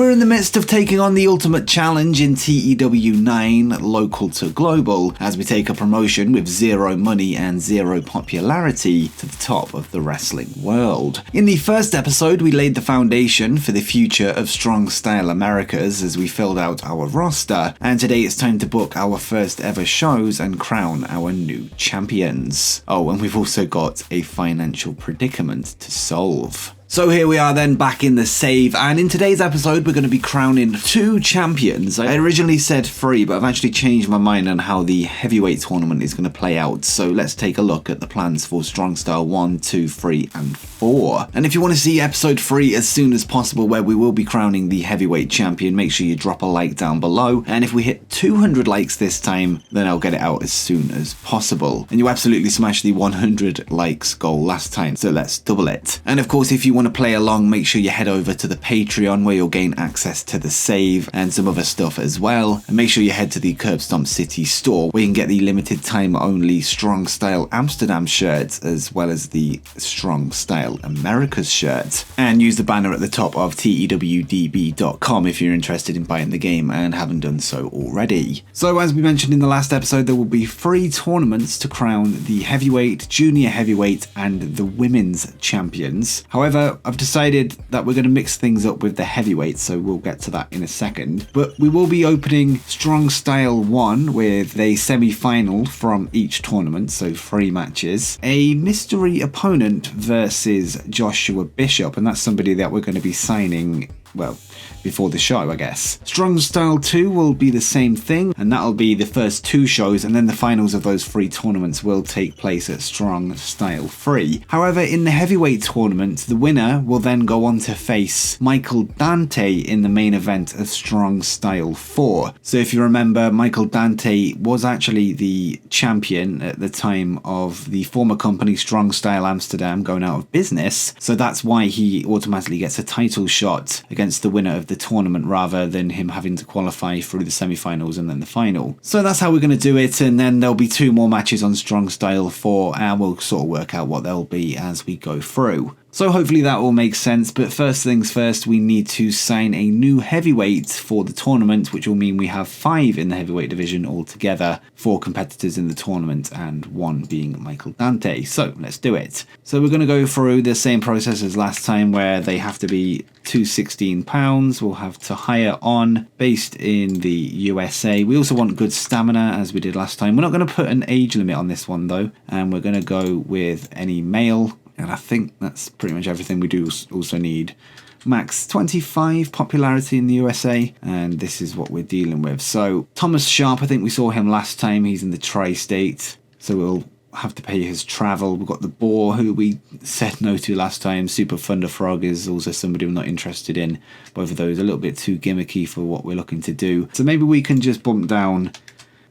We're in the midst of taking on the ultimate challenge in TEW 9 local to global as we take a promotion with zero money and zero popularity to the top of the wrestling world. In the first episode, we laid the foundation for the future of Strong Style Americas as we filled out our roster, and today it's time to book our first ever shows and crown our new champions. Oh, and we've also got a financial predicament to solve. So here we are then, back in the save, and in today's episode we're going to be crowning 2 champions. I originally said 3, but I've actually changed my mind on how the heavyweight tournament is going to play out. So let's take a look at the plans for Strong Style 1, 2, 3 and 4. And if you want to see episode 3 as soon as possible, where we will be crowning the heavyweight champion, make sure you drop a like down below. And if we hit 200 likes this time, then I'll get it out as soon as possible. And you absolutely smashed the 100 likes goal last time, so let's double it. And of course, if you want to play along, make sure you head over to the Patreon where you'll gain access to the save and some other stuff as well. And make sure you head to the Curb Stomp City store where you can get the limited time only Strong Style Amsterdam shirt as well as the Strong Style Americas shirt. And use the banner at the top of tewdb.com if you're interested in buying the game and haven't done so already. So as we mentioned in the last episode, there will be 3 tournaments to crown the heavyweight, junior heavyweight and the women's champions. However, I've decided that we're going to mix things up with the heavyweight, so we'll get to that in a second. But we will be opening Strong Style 1 with a semi-final from each tournament, so 3 matches. A mystery opponent versus Joshua Bishop, and that's somebody that we're going to be signing, well, before the show, I guess. Strong Style 2 will be the same thing, and that'll be the first 2 shows, and then the finals of those 3 tournaments will take place at Strong Style 3. However, in the heavyweight tournament, the winner will then go on to face Michael Dante in the main event of Strong Style 4. So if you remember, Michael Dante was actually the champion at the time of the former company Strong Style Amsterdam going out of business, so that's why he automatically gets a title shot against the winner of the tournament rather than him having to qualify through the semi-finals and then the final. So that's how we're going to do it, and then there'll be 2 more matches on Strong Style 4 and we'll sort of work out what they'll be as we go through. So hopefully that all makes sense, but first things first, we need to sign a new heavyweight for the tournament, which will mean we have 5 in the heavyweight division altogether, 4 competitors in the tournament and 1 being Michael Dante. So let's do it. So we're going to go through the same process as last time where they have to be £216. We'll have to hire on, based in the USA. We also want good stamina as we did last time. We're not going to put an age limit on this one though, and we're going to go with any male. And I think that's pretty much everything. We do also need max 25 popularity in the USA, and this is what we're dealing with. So Thomas Sharp, I think we saw him last time. He's in the tri-state, so we'll have to pay his travel. We've got the Boar, who we said no to last time. Super Thunder Frog is also somebody we're not interested in. Both of those a little bit too gimmicky for what we're looking to do. So maybe we can just bump down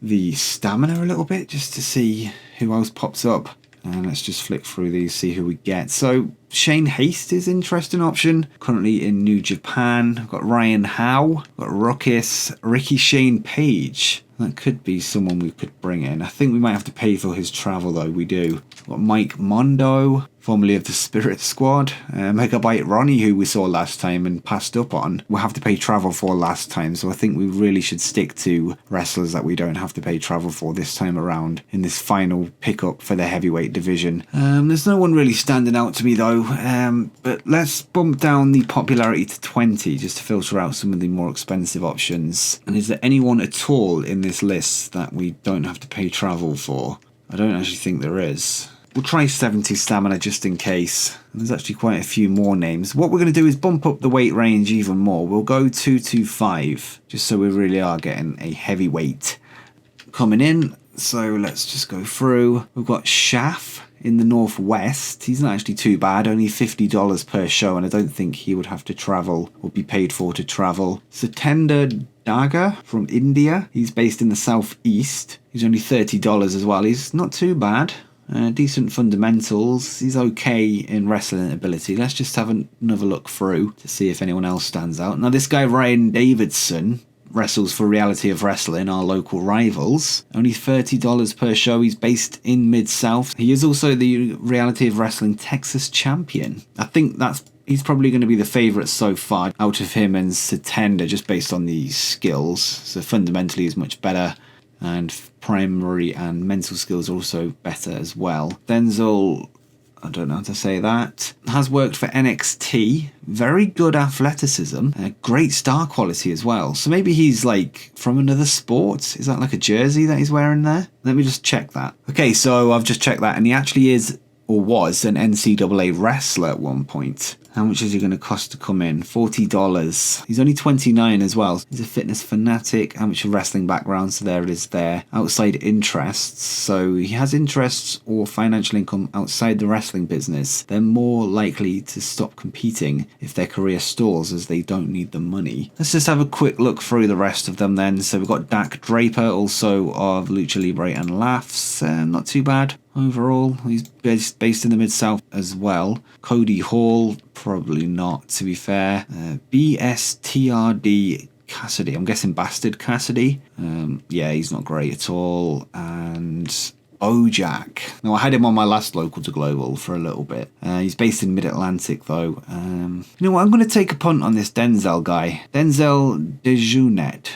the stamina a little bit just to see who else pops up. And let's just flick through these, see who we get. So Shane Haste is an interesting option, currently in New Japan. We've got Ryan Howe, we've got Ruckus, Ricky Shane Page. That could be someone we could bring in. I think we might have to pay for his travel though, we do. We've got Mike Mondo, formerly of the Spirit Squad. Megabyte Ronnie, who we saw last time and passed up on, we'll have to pay travel for last time. So I think we really should stick to wrestlers that we don't have to pay travel for this time around in this final pickup for the heavyweight division. There's no one really standing out to me though. But let's bump down the popularity to 20 just to filter out some of the more expensive options. And is there anyone at all in this list that we don't have to pay travel for? I don't actually think there is. We'll try 70 stamina just in case. And there's actually quite a few more names. What we're going to do is bump up the weight range even more. We'll go 225 just so we really are getting a heavyweight coming in. So let's just go through. We've got Shaft in the Northwest. He's not actually too bad, only $50 per show, and I don't think he would have to travel or be paid for to travel. Satender Daga from India. He's based in the Southeast. He's only $30 as well. He's not too bad. Decent fundamentals. He's okay in wrestling ability. Let's just have another look through to see if anyone else stands out. Now this guy Ryan Davidson wrestles for Reality of Wrestling, our local rivals. Only $30 per show. He's based in Mid-South. He is also the Reality of Wrestling Texas champion. I think that's he's probably going to be the favourite so far out of him and Satender, just based on the skills. So fundamentally he's much better, and primary and mental skills are also better as well. Denzel, I don't know how to say that, has worked for NXT. Very good athleticism, great star quality as well. So maybe he's like from another sport. Is that like a jersey that he's wearing there? Let me just check that. Okay, so I've just checked that, and he actually is, or was, an NCAA wrestler at one point. How much is he going to cost to come in? $40. He's only 29 as well. He's a fitness fanatic, amateur wrestling background, so there it is there. Outside interests, so he has interests or financial income outside the wrestling business. They're more likely to stop competing if their career stalls, as they don't need the money. Let's just have a quick look through the rest of them then. So we've got Dak Draper, also of Lucha Libre and Laughs. Not too bad overall. He's based in the Mid-South as well. Cody Hall, probably not, to be fair. BSTRD Cassidy, I'm guessing Bastard Cassidy. Yeah, he's not great at all. And Bojack. Now, I had him on my last local to global for a little bit. He's based in Mid-Atlantic though. You know what, I'm going to take a punt on this Denzel guy. Denzel Dejournette.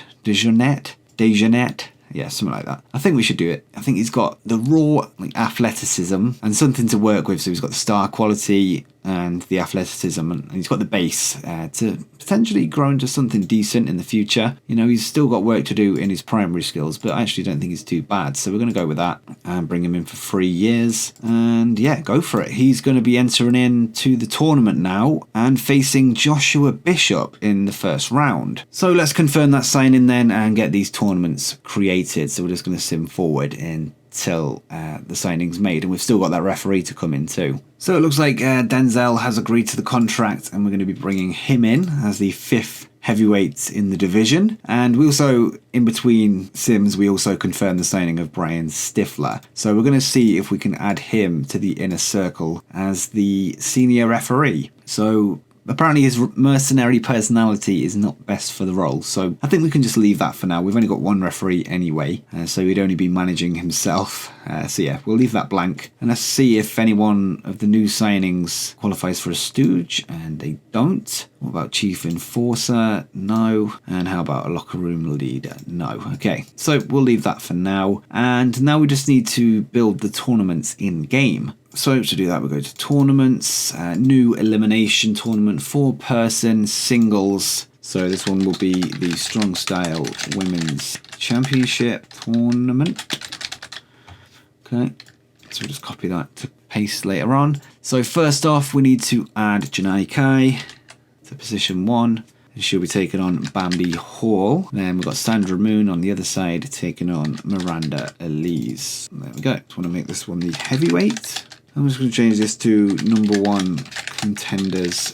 Yeah, something like that. I think we should do it. I think he's got the raw athleticism and something to work with. So he's got the star quality and the athleticism, and he's got the base to potentially grow into something decent in the future. You know, he's still got work to do in his primary skills, but I actually don't think he's too bad. So we're going to go with that and bring him in for 3 years. And yeah, go for it. He's going to be entering into the tournament now and facing Joshua Bishop in the first round. So let's confirm that signing then and get these tournaments created. So we're just going to sim forward until the signing's made, and we've still got that referee to come in too. So it looks like Denzel has agreed to the contract, and we're going to be bringing him in as the 5th heavyweight in the division. And we also, in between sims, we also confirmed the signing of Brian Stifler. So we're going to see if we can add him to the inner circle as the senior referee. So apparently his mercenary personality is not best for the role, so I think we can just leave that for now. We've only got one referee anyway, so he'd only be managing himself. So yeah, we'll leave that blank. And let's see if any one of the new signings qualifies for a stooge, and they don't. What about Chief Enforcer? No. And how about a locker room leader? No. Okay, so we'll leave that for now. And now we just need to build the tournaments in-game. So to do that, we'll go to tournaments, new elimination tournament, 4-person singles. So this one will be the Strong Style Women's Championship Tournament. Okay, so we'll just copy that to paste later on. So first off, we need to add Janai Kai to position 1. And she'll be taking on Bambi Hall. Then we've got Sandra Moon on the other side taking on Miranda Elise. There we go. Just want to make this one the heavyweight. I'm just going to change this to number 1 contenders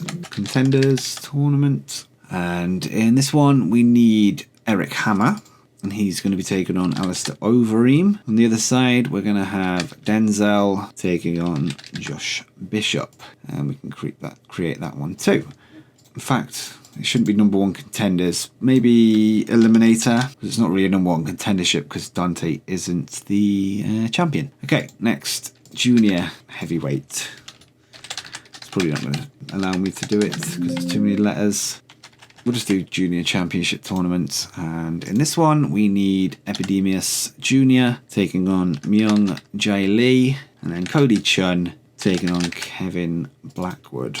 tournament. And in this one, we need Eric Hammer, and he's going to be taking on Alistair Overeem. On the other side, we're going to have Denzel taking on Josh Bishop, and we can create that one too. In fact, it shouldn't be number 1 contenders, maybe Eliminator, because it's not really a number 1 contendership because Dante isn't the champion. Okay, next. Junior heavyweight. It's probably not going to allow me to do it because there's too many letters. We'll just do junior championship tournament. And in this one, we need Epidemius Jr. taking on Myung Jae Lee. And then Cody Chun taking on Kevin Blackwood.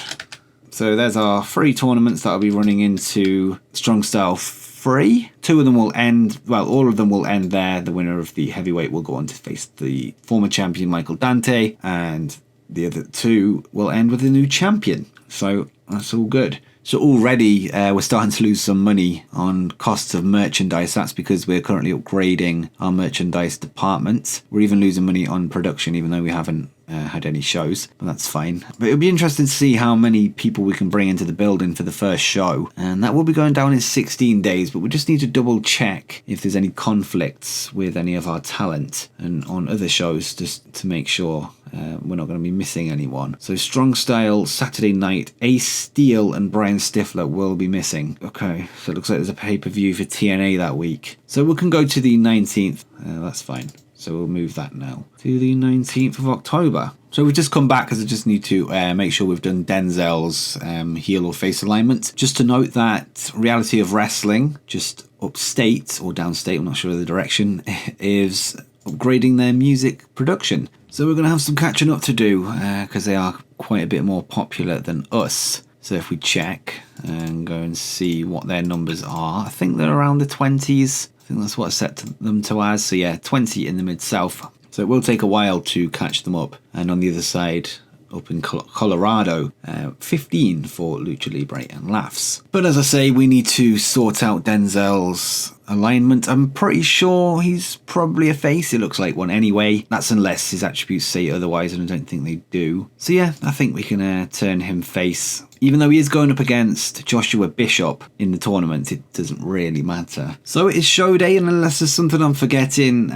So there's our 3 tournaments that I'll be running into Strong Style 3. 2 of them will end, well, all of them will end there. The winner of the heavyweight will go on to face the former champion Michael Dante, and the other 2 will end with a new champion. So that's all good. So already we're starting to lose some money on costs of merchandise. That's because we're currently upgrading our merchandise department. We're even losing money on production, even though we haven't had any shows, but that's fine. But it'll be interesting to see how many people we can bring into the building for the first show, and that will be going down in 16 days, but we just need to double check if there's any conflicts with any of our talent and on other shows, just to make sure we're not going to be missing anyone. So Strong Style Saturday night, Ace Steel and Brian Stifler will be missing. Okay, so it looks like there's a pay-per-view for TNA that week, so we can go to the 19th. That's fine. So we'll move that now to the 19th of October. So we've just come back because I just need to make sure we've done Denzel's heel or face alignment. Just to note that Reality of Wrestling, just upstate or downstate, I'm not sure of the direction, is upgrading their music production. So we're going to have some catching up to do because they are quite a bit more popular than us. So if we check and go and see what their numbers are, I think they're around the 20s. I think that's what I set them to as. So yeah, 20 in the Mid-South. So it will take a while to catch them up. And on the other side, up in Colorado, 15 for Lucha Libre and Laughs. But as I say, we need to sort out Denzel's alignment. I'm pretty sure he's probably a face. It looks like one anyway. That's unless his attributes say otherwise, and I don't think they do. So yeah, I think we can turn him face. Even though he is going up against Joshua Bishop in the tournament, it doesn't really matter. So it is show day, and unless there's something I'm forgetting,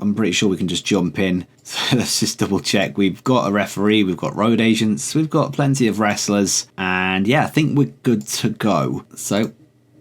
I'm pretty sure we can just jump in. So let's just double check. We've got a referee, we've got road agents, we've got plenty of wrestlers, and yeah, I think we're good to go. So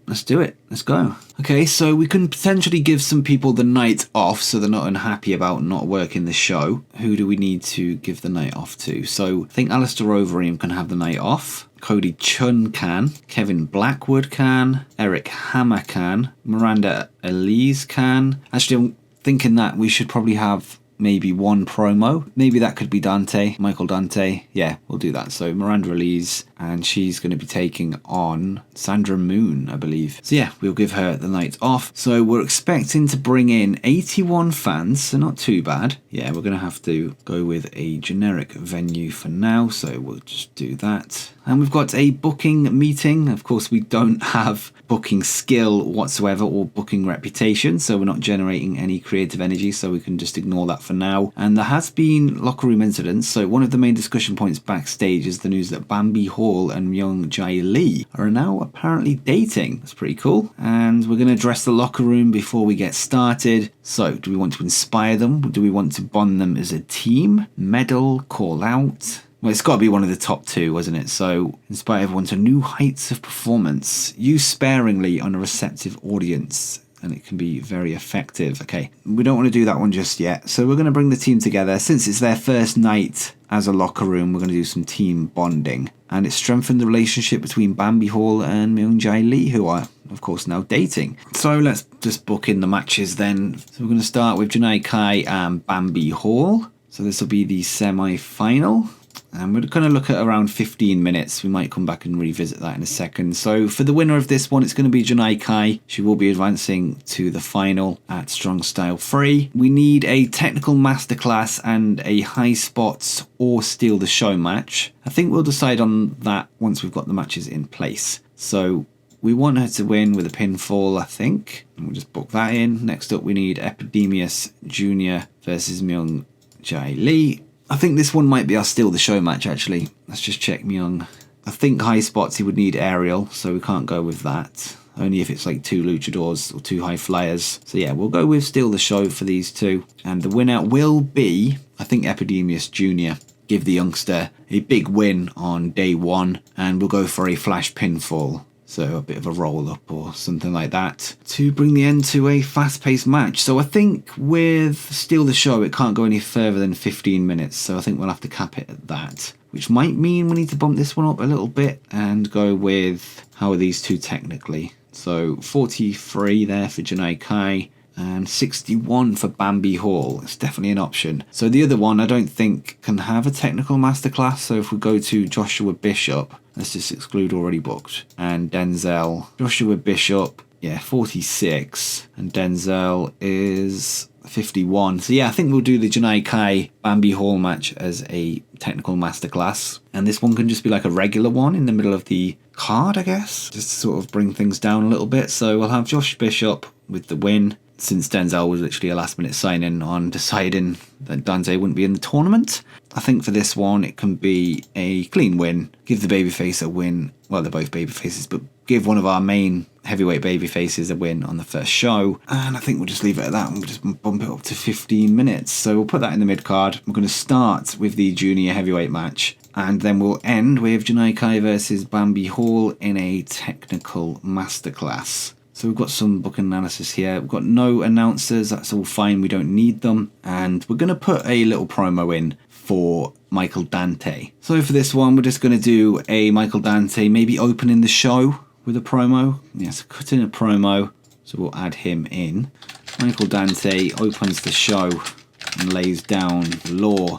let's do it. Let's go. Okay, so we can potentially give some people the night off so they're not unhappy about not working the show. Who do we need to give the night off to? So I think Alistair Overeem can have the night off. Cody Chun can. Kevin Blackwood can. Eric Hammer can. Miranda Elise can. Actually, I'm thinking that we should probably have maybe one promo. Maybe that could be Dante, Michael Dante. Yeah, we'll do that. So Miranda Elise, and she's going to be taking on Sandra Moon, I believe. So yeah, we'll give her the night off. So we're expecting to bring in 81 fans, so not too bad. Yeah, we're going to have to go with a generic venue for now, so we'll just do that. And we've got a booking meeting. Of course, we don't have booking skill whatsoever or booking reputation, so we're not generating any creative energy, so we can just ignore that for now. And there has been locker room incidents, so one of the main discussion points backstage is the news that Bambi Hall and Myung Jae Lee are now apparently dating. That's pretty cool. And we're going to address the locker room before we get started. So do we want to inspire them? Do we want to bond them as a team? Medal, call out? Well, it's got to be one of the top two, wasn't it? So, inspire everyone to new heights of performance. Use sparingly on a receptive audience, and it can be very effective. Okay, we don't want to do that one just yet. So we're going to bring the team together. Since it's their first night as a locker room, we're going to do some team bonding. And it strengthened the relationship between Bambi Hall and Myung Jae Lee, who are, of course, now dating. So let's just book in the matches then. So we're going to start with Janai Kai and Bambi Hall. So this will be the semi-final. And we're going to look at around 15 minutes. We might come back and revisit that in a second. So for the winner of this one, it's going to be Janai Kai. She will be advancing to the final at Strong Style 3. We need a technical masterclass and a high spots or steal the show match. I think we'll decide on that once we've got the matches in place. So we want her to win with a pinfall, I think. And we'll just book that in. Next up, we need Epidemius Jr. versus Myung Jae Lee. I think this one might be our steal the show match, actually. Let's just check Myung. I think high spots he would need aerial, so we can't go with that. Only if it's like two luchadors or two high flyers. So yeah, we'll go with steal the show for these two. And the winner will be, I think, Epidemius Jr. Give the youngster a big win on day one, and we'll go for a flash pinfall. So a bit of a roll-up or something like that to bring the end to a fast-paced match. So I think with Steal the Show, it can't go any further than 15 minutes. So I think we'll have to cap it at that, which might mean we need to bump this one up a little bit and go with, how are these two technically? So 43 there for Janai Kai and 61 for Bambi Hall. It's definitely an option. So the other one I don't think can have a technical masterclass. So if we go to Joshua Bishop, let's just exclude already booked. And Denzel. Joshua Bishop, yeah, 46. And Denzel is 51. So yeah, I think we'll do the Janai Kai Bambi Hall match as a technical masterclass. And this one can just be like a regular one in the middle of the card, I guess. Just to sort of bring things down a little bit. So we'll have Josh Bishop with the win, since Denzel was literally a last-minute sign-in on deciding that Dante wouldn't be in the tournament. I think for this one, it can be a clean win. Give the babyface a win. Well, they're both babyfaces, but give one of our main heavyweight babyfaces a win on the first show. And I think we'll just leave it at that, and we'll just bump it up to 15 minutes. So we'll put that in the mid-card. We're going to start with the junior heavyweight match, and then we'll end with Janai Kai versus Bambi Hall in a technical masterclass. So we've got some book analysis here. We've got no announcers. That's all fine. We don't need them. And we're going to put a little promo in for Michael Dante. So for this one, we're just going to do a Michael Dante, maybe opening the show with a promo. Yeah, so cut in a promo. So we'll add him in. Michael Dante opens the show and lays down the law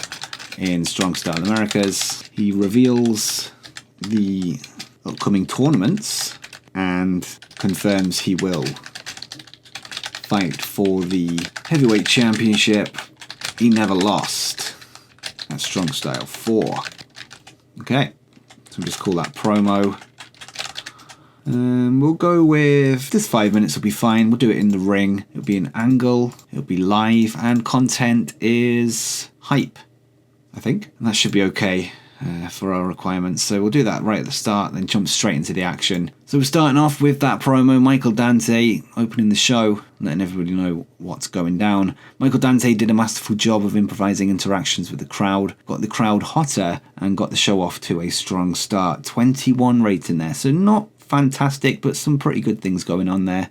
in Strong Style Americas. He reveals the upcoming tournaments and confirms he will fight for the heavyweight championship. He never lost at Strong Style 4. Okay, so we'll just call that promo. We'll go with this 5 minutes will be fine. We'll do it in the ring. It'll be an angle, it'll be live, and content is hype, I think. And that should be okay for our requirements. So we'll do that right at the start, then jump straight into the action. So we're starting off with that promo, Michael Dante opening the show, letting everybody know what's going down. Michael Dante did a masterful job of improvising interactions with the crowd, got the crowd hotter, and got the show off to a strong start. 21 rating there, so not fantastic, but some pretty good things going on there.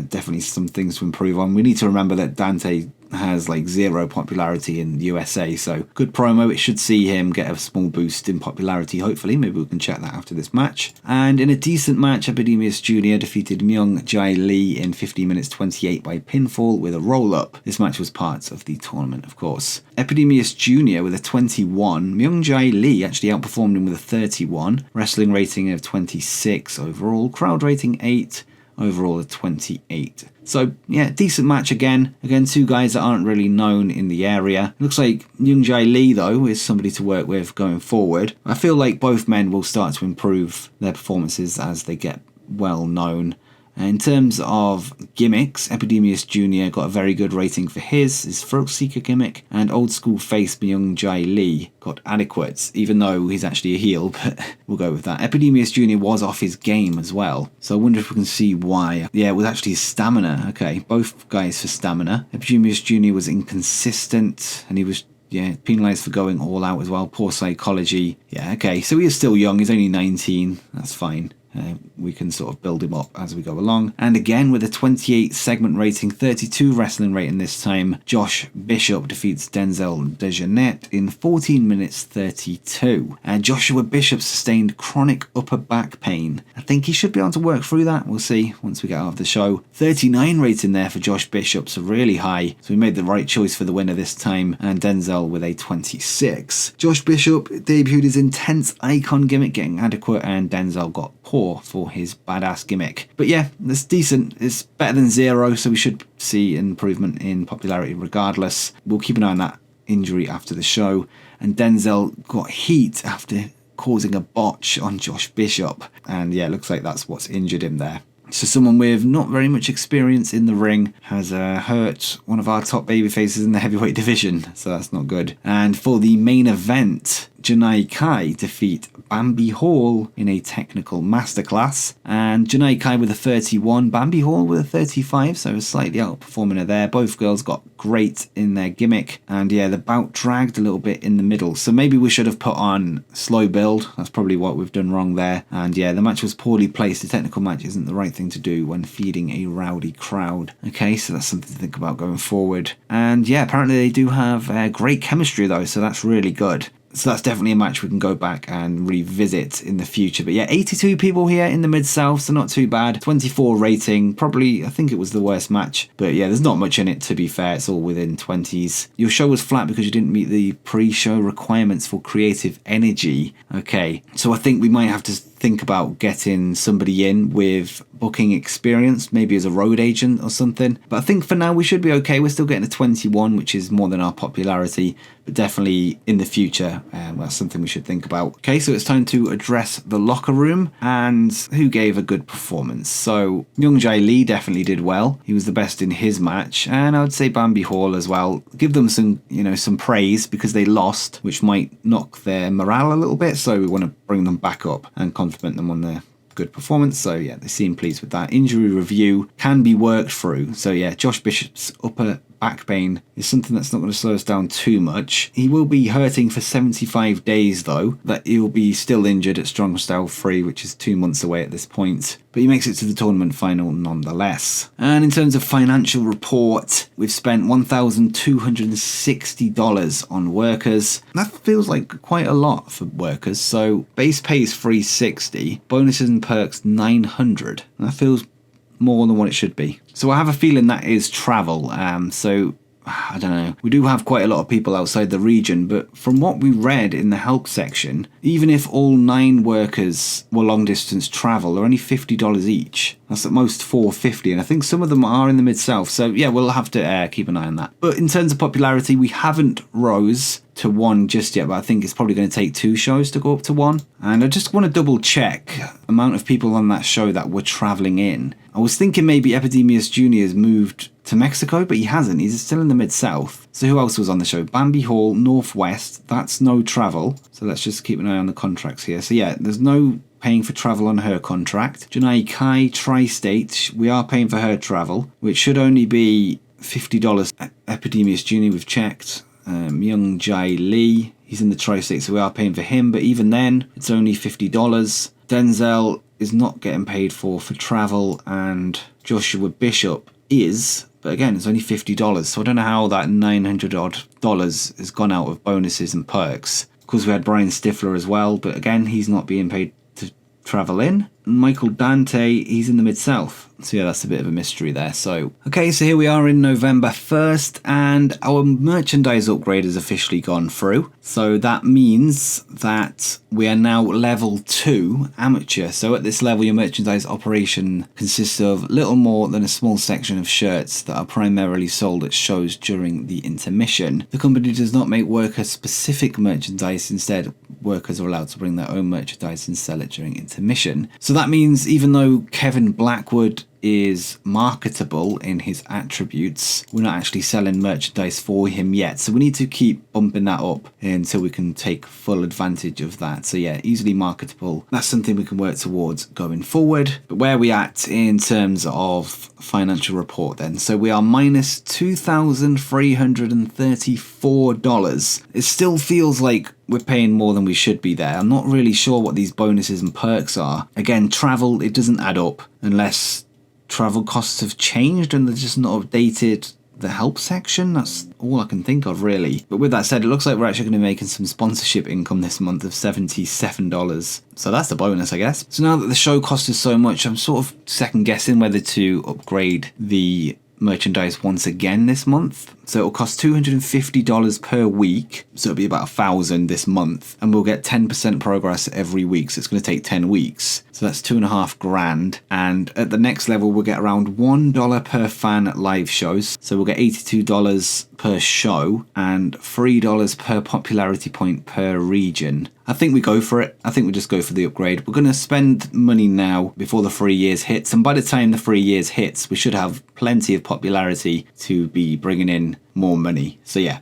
Definitely some things to improve on. We need to remember that Dante has like 0 popularity in the USA, so good promo. It should see him get a small boost in popularity, hopefully. Maybe we can check that after this match. And in a decent match, Epidemius Jr. defeated Myung Jae Lee in 15 minutes 28 by pinfall with a roll-up. This match was part of the tournament, of course. Epidemius Jr. with a 21. Myung Jae Lee actually outperformed him with a 31. Wrestling rating of 26 overall. Crowd rating 8. Overall a 28. So yeah, decent match again. Again, two guys that aren't really known in the area. Looks like Myung Jae Lee though is somebody to work with going forward. I feel like both men will start to improve their performances as they get well known. In terms of gimmicks, Epidemius Jr. got a very good rating for his Thrill Seeker gimmick, and old school face Myung Jae Lee got adequate, even though he's actually a heel, but we'll go with that. Epidemius Jr. was off his game as well, so I wonder if we can see why. Yeah, it was actually his stamina. Okay, both guys for stamina. Epidemius Jr. was inconsistent, and he was penalised for going all out as well. Poor psychology. Yeah, okay, so he is still young. He's only 19. That's fine. We can sort of build him up as we go along. And again, with a 28 segment rating, 32 wrestling rating this time, Josh Bishop defeats Denzel Dejournette in 14 minutes 32. And Joshua Bishop sustained chronic upper back pain. I think he should be able to work through that. We'll see once we get out of the show. 39 rating there for Josh Bishop, so really high. So we made the right choice for the winner this time. And Denzel with a 26. Josh Bishop debuted his intense icon gimmick, getting adequate, and Denzel got poor for his badass gimmick. But yeah, that's decent. It's better than 0, so we should see improvement in popularity regardless. We'll keep an eye on that injury after the show. And Denzel got heat after causing a botch on Josh Bishop. And yeah, it looks like that's what's injured him there. So someone with not very much experience in the ring has hurt one of our top babyfaces in the heavyweight division, so that's not good. And for the main event, Janai Kai defeat Bambi Hall in a technical masterclass. And Janai Kai with a 31, Bambi Hall with a 35, so slightly outperforming her there. Both girls got great in their gimmick. And yeah, the bout dragged a little bit in the middle. So maybe we should have put on slow build. That's probably what we've done wrong there. And yeah, the match was poorly placed. The technical match isn't the right thing to do when feeding a rowdy crowd. Okay, so that's something to think about going forward. And yeah, apparently they do have great chemistry though, so that's really good. So that's definitely a match we can go back and revisit in the future. But yeah, 82 people here in the Mid-South, so not too bad. 24 rating, probably, I think it was the worst match. But yeah, there's not much in it, to be fair. It's all within 20s. Your show was flat because you didn't meet the pre-show requirements for creative energy. Okay, so I think we might have to think about getting somebody in with booking experience, maybe as a road agent or something. But I think for now we should be okay. We're still getting a 21, which is more than our popularity, but definitely in the future, that's something we should think about. Okay, so it's time to address the locker room and who gave a good performance. So Myung Jae Lee definitely did well. He was the best in his match, and I would say Bambi Hall as well. Give them some, some praise because they lost, which might knock their morale a little bit. So we want to bring them back up and compliment them on their good performance. So yeah, they seem pleased with that. Injury review can be worked through. So yeah, Josh Bishop's upper back pain is something that's not going to slow us down too much. He will be hurting for 75 days though, that he'll be still injured at Strong Style 3, which is 2 months away at this point. But he makes it to the tournament final nonetheless. And in terms of financial report, we've spent $1,260 on workers. That feels like quite a lot for workers. So base pay is $360, bonuses and perks $900. That feels more than what it should be. So I have a feeling that is travel. So I don't know. We do have quite a lot of people outside the region, but from what we read in the help section, even if all 9 workers were long distance travel, they're only $50 each. That's at most $450, and I think some of them are in the Mid-South. So yeah, we'll have to keep an eye on that. But in terms of popularity, we haven't rose to 1 just yet, but I think it's probably going to take 2 shows to go up to 1. And I just want to double check amount of people on that show that were traveling in. I was thinking maybe Epidemius Jr. has moved to Mexico, but he hasn't. He's still in the Mid-South. So who else was on the show? Bambi Hall, Northwest. That's no travel. So let's just keep an eye on the contracts here. So yeah, there's no paying for travel on her contract. Janai Kai, Tri-State. We are paying for her travel, which should only be $50. Epidemius Jr. we've checked. Myung Jae Lee, he's in the Tri-State, so we are paying for him, but even then, it's only $50. Denzel is not getting paid for travel, and Joshua Bishop is, but again, it's only $50, so I don't know how that $900 odd has gone out of bonuses and perks. Of course, we had Brian Stifler as well, but again, he's not being paid to travel in. Michael Dante, he's in the Mid-South. So yeah, that's a bit of a mystery there. So, okay, so here we are in November 1st, and our merchandise upgrade has officially gone through. So that means that we are now level 2 amateur. So at this level, your merchandise operation consists of little more than a small section of shirts that are primarily sold at shows during the intermission. The company does not make worker-specific merchandise. Instead, workers are allowed to bring their own merchandise and sell it during intermission. So that means even though Kevin Blackwood is marketable in his attributes, we're not actually selling merchandise for him yet, so we need to keep bumping that up until we can take full advantage of that. So yeah, easily marketable, that's something we can work towards going forward. But where are we at in terms of financial report then? So we are minus $2,334. It still feels like we're paying more than we should be there. I'm not really sure what these bonuses and perks are. Again, travel, it doesn't add up unless travel costs have changed and they're just not updated the help section. That's all I can think of really. But with that said, it looks like we're actually going to be making some sponsorship income this month of $77. So that's the bonus, I guess. So now that the show cost us so much, I'm sort of second guessing whether to upgrade the merchandise once again this month. So it'll cost $250 per week, so it'll be about $1,000 this month, and we'll get 10% progress every week, so it's going to take 10 weeks. So that's $2,500, and at the next level we'll get around $1 per fan at live shows, so we'll get $82 per show and $3 per popularity point per region. I think we go for it. I think we just go for the upgrade. We're going to spend money now before the 3 years hits, and by the time the 3 years hits, we should have plenty of popularity to be bringing in more money. So yeah,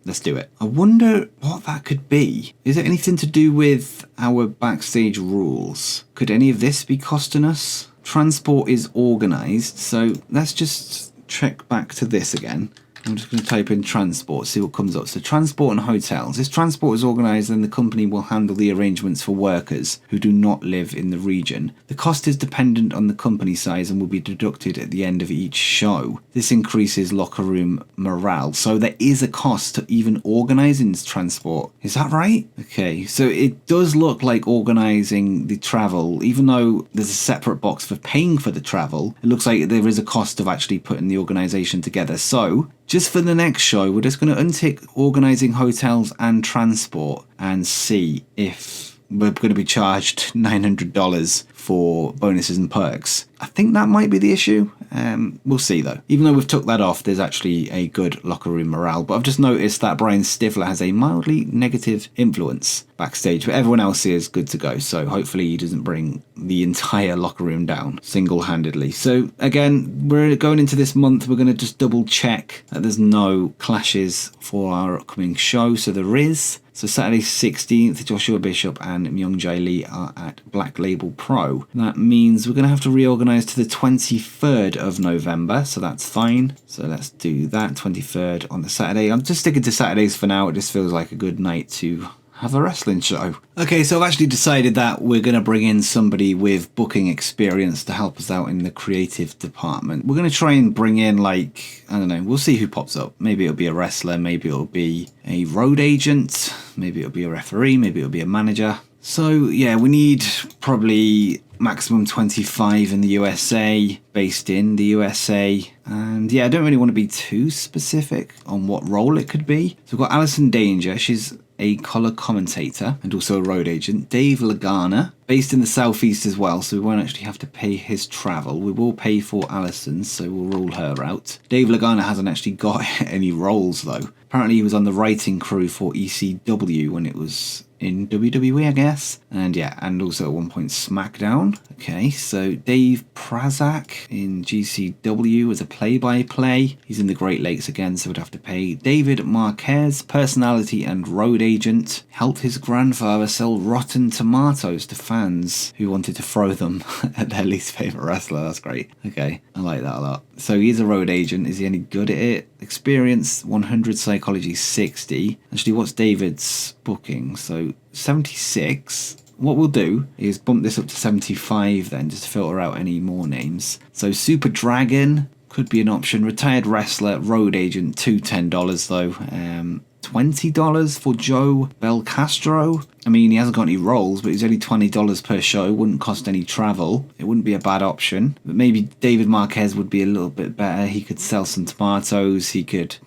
let's do it. I wonder what that could be. Is it anything to do with our backstage rules? Could any of this be costing us? Transport is organised, so let's just check back to this again. I'm just going to type in transport, see what comes up. So transport and hotels. This transport is organised and the company will handle the arrangements for workers who do not live in the region. The cost is dependent on the company size and will be deducted at the end of each show. This increases locker room morale. So there is a cost to even organising transport. Is that right? Okay, so it does look like organising the travel, even though there's a separate box for paying for the travel, it looks like there is a cost of actually putting the organisation together. So just for the next show, we're just going to untick organising hotels and transport and see if we're going to be charged $900 for bonuses and perks. I think that might be the issue. We'll see though. Even though we've took that off, there's actually a good locker room morale. But I've just noticed that Brian Stifler has a mildly negative influence. backstage, but everyone else is good to go. So hopefully he doesn't bring the entire locker room down single-handedly. So again, we're going into this month, we're going to just double check that there's no clashes for our upcoming show. So there is. So Saturday 16th, Joshua Bishop and Myung Jae Lee are at Black Label Pro. That means we're going to have to reorganize to the 23rd of November, so that's fine. So let's do that, 23rd on the Saturday. I'm just sticking to Saturdays for now. It just feels like a good night to have a wrestling show. Okay, so I've actually decided that we're going to bring in somebody with booking experience to help us out in the creative department. We're going to try and bring in, like, I don't know, we'll see who pops up. Maybe it'll be a wrestler, maybe it'll be a road agent, maybe it'll be a referee, maybe it'll be a manager. So yeah, we need probably maximum 25 in the USA, based in the USA. And yeah, I don't really want to be too specific on what role it could be. So we've got Alison Danger, she's a colour commentator and also a road agent. Dave Lagana, based in the southeast as well, so we won't actually have to pay his travel. We will pay for Alison's, so we'll rule her out. Dave Lagana hasn't actually got any roles though. Apparently he was on the writing crew for ECW when it was in WWE, I guess. And yeah, and also at one point SmackDown. Okay, so Dave Prazak in GCW as a play-by-play. He's in the Great Lakes again, so we'd have to pay. David Marquez, personality and road agent, helped his grandfather sell rotten tomatoes to fans who wanted to throw them at their least favourite wrestler. That's great. Okay, I like that a lot. So he's a road agent. Is he any good at it? Experience 100, psychology 60. Actually, what's David's booking? So 76. What we'll do is bump this up to 75 then, just to filter out any more names. So Super Dragon could be an option. Retired wrestler, road agent, $210 though. $20 for Joe Belcastro. I mean, he hasn't got any roles, but he's only $20 per show. Wouldn't cost any travel. It wouldn't be a bad option. But maybe David Marquez would be a little bit better. He could sell some tomatoes. He could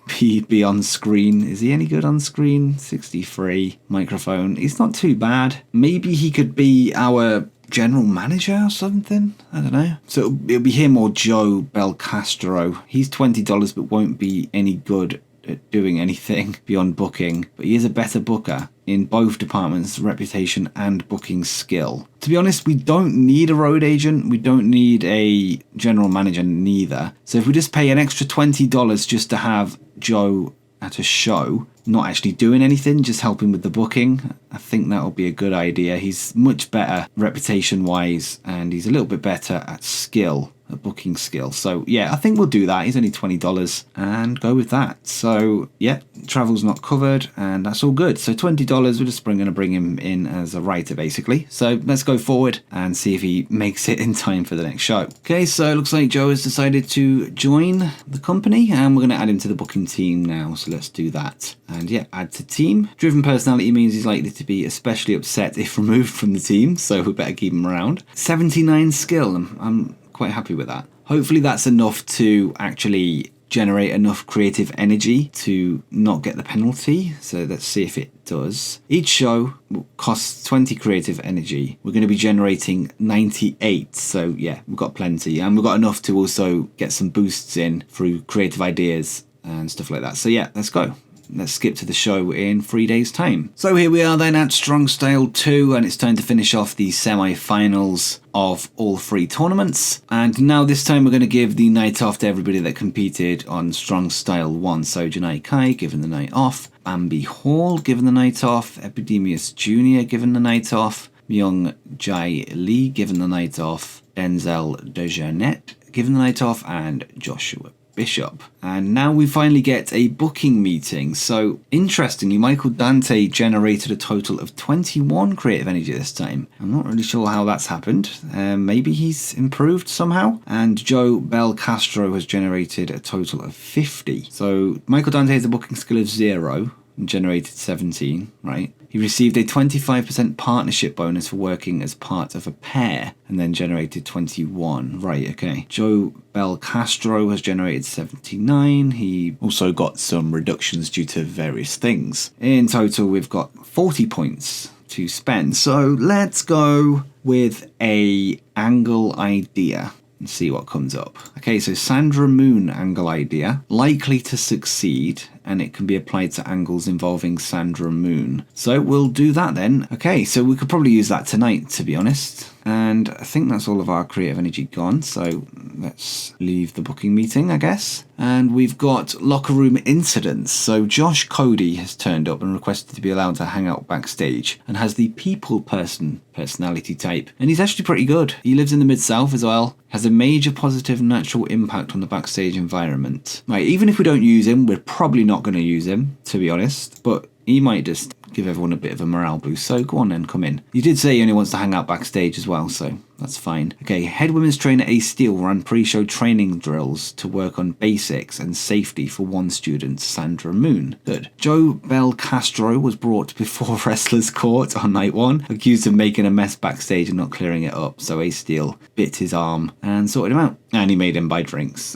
be on screen. Is he any good on screen? 63. Microphone. He's not too bad. Maybe he could be our general manager or something. I don't know. So it'll be him or Joe Belcastro. He's $20 but won't be any good at doing anything beyond booking, but he is a better booker in both departments, reputation and booking skill. To be honest, we don't need a road agent, we don't need a general manager neither. So if we just pay an extra $20 just to have Joe at a show, not actually doing anything, just helping with the booking, I think that'll be a good idea. He's much better reputation wise and he's a little bit better at skill, a booking skill. So yeah, I think we'll do that. He's only $20 and go with that. So yeah, travel's not covered and that's all good. So $20, we're just going to bring him in as a writer basically. So let's go forward and see if he makes it in time for the next show. Okay, so it looks like Joe has decided to join the company and we're going to add him to the booking team now. So let's do that. And yeah, add to team. Driven personality means he's likely to be especially upset if removed from the team, so we better keep him around. 79 skill, I'm quite happy with that. Hopefully that's enough to actually generate enough creative energy to not get the penalty. So let's see if it does. Each show costs 20 creative energy. We're going to be generating 98. So yeah, we've got plenty and we've got enough to also get some boosts in through creative ideas and stuff like that. So yeah, let's go. Let's skip to the show in 3 days' time. So here we are then at Strong Style 2 and it's time to finish off the semi-finals of all three tournaments. And now this time we're going to give the night off to everybody that competed on Strong Style 1. So Janai Kai given the night off, Bambi Hall given the night off, Epidemius Jr. given the night off, Myung Jae Lee given the night off, Denzel Dejournette given the night off, and Joshua Bishop. And now we finally get a booking meeting. So interestingly, Michael Dante generated a total of 21 creative energy this time. I'm not really sure how that's happened. Maybe he's improved somehow. And Joe Belcastro has generated a total of 50. So Michael Dante has a booking skill of 0 and generated 17, right? He received a 25% partnership bonus for working as part of a pair and then generated 21. Right, okay. Joe Belcastro has generated 79. He also got some reductions due to various things. In total, we've got 40 points to spend. So let's go with a angle idea and see what comes up. Okay, so Sandra Moon angle idea, likely to succeed, and it can be applied to angles involving Sandra Moon. So we'll do that then. Okay, so we could probably use that tonight, to be honest. And I think that's all of our creative energy gone, so let's leave the booking meeting, I guess. And we've got locker room incidents. So Josh Cody has turned up and requested to be allowed to hang out backstage and has the people person personality type. And he's actually pretty good. He lives in the Mid-South as well. Has a major positive natural impact on the backstage environment. Right, even if we don't use him, we're probably not going to use him, to be honest. But he might just give everyone a bit of a morale boost. So go on then, come in. You did say he only wants to hang out backstage as well, so that's fine. Okay, head women's trainer Ace Steele ran pre-show training drills to work on basics and safety for one student, Sandra Moon. Good. Joe Bel Castro was brought before wrestlers' court on night one, accused of making a mess backstage and not clearing it up. So Ace Steele bit his arm and sorted him out. And he made him buy drinks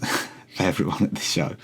for everyone at the show.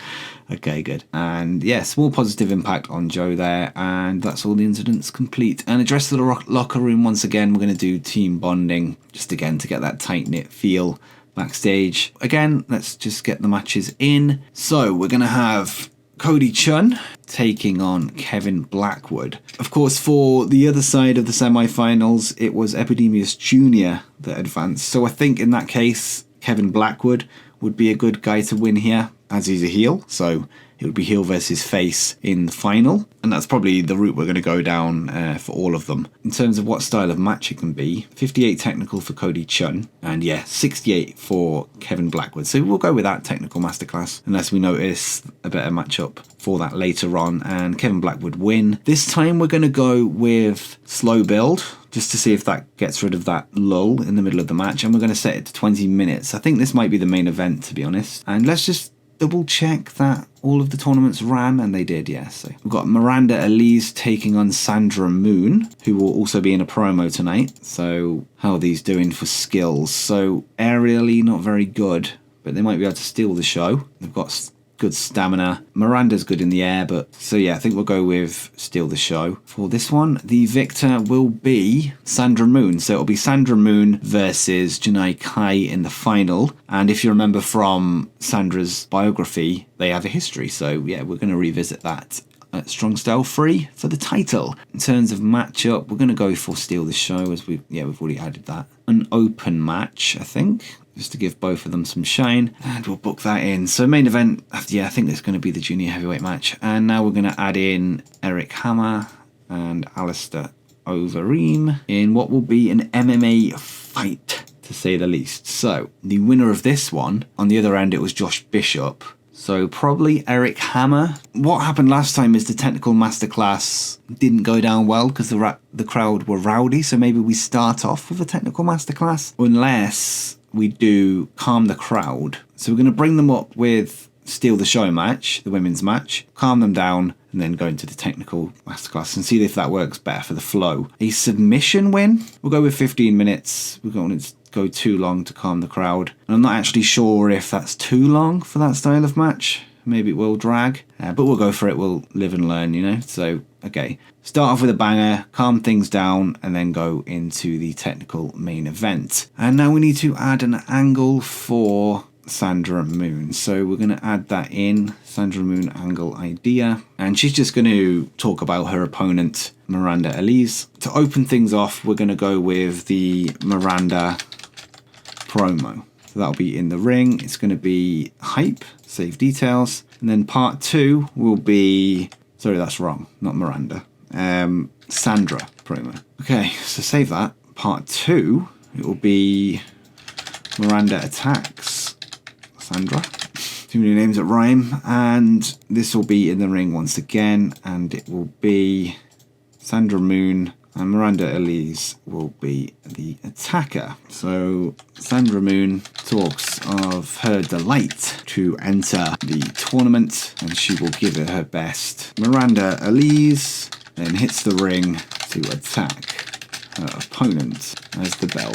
Okay, good. And yeah, small positive impact on Joe there. And that's all the incidents complete. And address the locker room once again. We're going to do team bonding, just again to get that tight-knit feel backstage. Again, let's just get the matches in. So we're going to have Cody Chun taking on Kevin Blackwood. Of course, for the other side of the semi-finals, it was Epidemius Jr. that advanced. So I think in that case, Kevin Blackwood would be a good guy to win here, as he's a heel, so it would be heel versus face in the final, and that's probably the route we're going to go down for all of them. In terms of what style of match it can be, 58 technical for Cody Chun, and yeah, 68 for Kevin Blackwood. So we'll go with that technical masterclass, unless we notice a better matchup for that later on, and Kevin Blackwood win. This time we're going to go with slow build, just to see if that gets rid of that lull in the middle of the match, and we're going to set it to 20 minutes. I think this might be the main event, to be honest, and let's just double check that all of the tournaments ran, and they did, yes. So we've got Miranda Elise taking on Sandra Moon, who will also be in a promo tonight. So how are these doing for skills? So aerially not very good, but they might be able to steal the show. They've got good stamina. Miranda's good in the air, but so yeah, I think we'll go with steal the show. For this one, the victor will be Sandra Moon. So it'll be Sandra Moon versus Janai Kai in the final. And if you remember from Sandra's biography, they have a history. So yeah, we're going to revisit that at Strong Style 3 for the title. In terms of matchup, we're going to go for steal the show, as we've already added that. An open match, I think, just to give both of them some shine, and we'll book that in. So main event, yeah, I think it's going to be the junior heavyweight match, and now we're going to add in Eric Hammer and Alistair Overeem in what will be an MMA fight, to say the least. So the winner of this one, on the other end it was Josh Bishop, so probably Eric Hammer. What happened last time is the technical masterclass didn't go down well because the crowd were rowdy, so maybe we start off with a technical masterclass, unless we do calm the crowd. So we're going to bring them up with steal the show match, the women's match, calm them down, and then go into the technical masterclass and see if that works better for the flow. A submission win, we'll go with 15 minutes. We're going to go too long to calm the crowd, and I'm not actually sure if that's too long for that style of match. Maybe it will drag, but we'll go for it. We'll live and learn, you know. So okay, start off with a banger, calm things down, and then go into the technical main event. And now we need to add an angle for Sandra Moon. So we're going to add that in, Sandra Moon angle idea, and she's just going to talk about her opponent, Miranda Elise. To open things off, we're going to go with the Miranda promo. So that'll be in the ring. It's going to be hype, save details, and then part 2 will be, sorry, that's wrong, not Miranda, Sandra promo. Okay, so save that. Part 2, it will be Miranda attacks Sandra. Too many names that rhyme. And this will be in the ring once again, and it will be Sandra Moon, and Miranda Elise will be the attacker. So Sandra Moon talks of her delight to enter the tournament, and she will give it her best. Miranda Elise then hits the ring to attack her opponent as the bell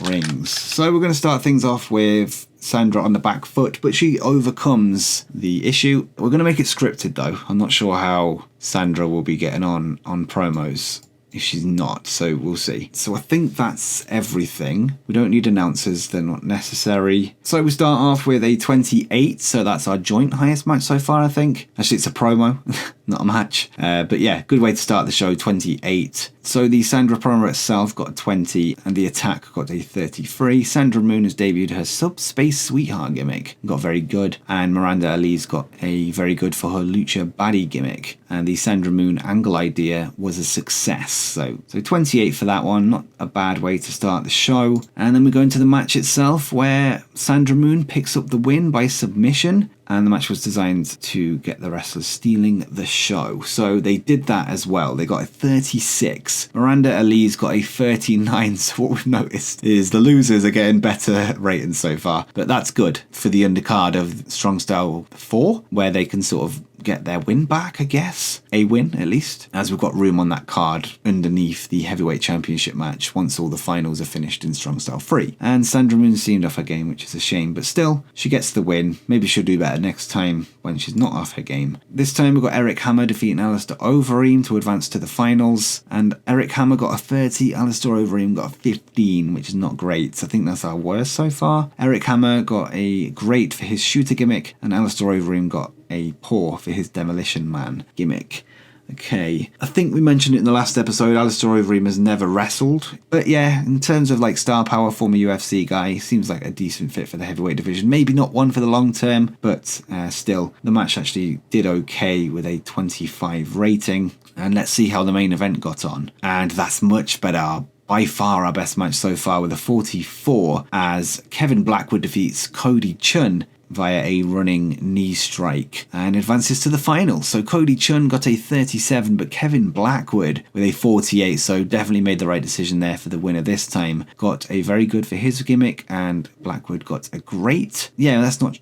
rings. So we're going to start things off with Sandra on the back foot, but she overcomes the issue. We're going to make it scripted though. I'm not sure how Sandra will be getting on promos. if she's not, so we'll see. So I think that's everything. We don't need announcers, they're not necessary. So we start off with a 28, so that's our joint highest match so far, I think. Actually, it's a promo, not a match. But yeah, good way to start the show, 28. So the Sandra promo itself got a 20, and the attack got a 33. Sandra Moon has debuted her Subspace Sweetheart gimmick, got very good, and Miranda Ali's got a very good for her Lucha Baddie gimmick, and the Sandra Moon angle idea was a success. So 28 for that one, not a bad way to start the show. And then we go into the match itself, where Sandra Moon picks up the win by submission. And the match was designed to get the wrestlers stealing the show. So they did that as well. They got a 36. Miranda Ali's got a 39. So what we've noticed is the losers are getting better ratings so far. But that's good for the undercard of Strong Style 4, where they can sort of get their win back, I guess. A win, at least. As we've got room on that card underneath the Heavyweight Championship match once all the finals are finished in Strong Style 3. And Sandra Moon seemed off her game, which is a shame. But still, she gets the win. Maybe she'll do better next time when she's not off her game. This time we've got Eric Hammer defeating Alistair Overeem to advance to the finals. And Eric Hammer got a 30, Alistair Overeem got a 15, which is not great. I think that's our worst so far. Eric Hammer got a great for his shooter gimmick, and Alistair Overeem got a poor for his Demolition Man gimmick. Okay, I think we mentioned it in the last episode, Alistair Overeem has never wrestled. But yeah, in terms of like star power, former UFC guy, seems like a decent fit for the heavyweight division. Maybe not one for the long term, but still, the match actually did okay with a 25 rating. And let's see how the main event got on. And that's much better. By far our best match so far with a 44, as Kevin Blackwood defeats Cody Chun via a running knee strike and advances to the final. So Cody Chun got a 37, but Kevin Blackwood with a 48, so definitely made the right decision there for the winner this time. Got a very good for his gimmick, and Blackwood got a great. Yeah, let's not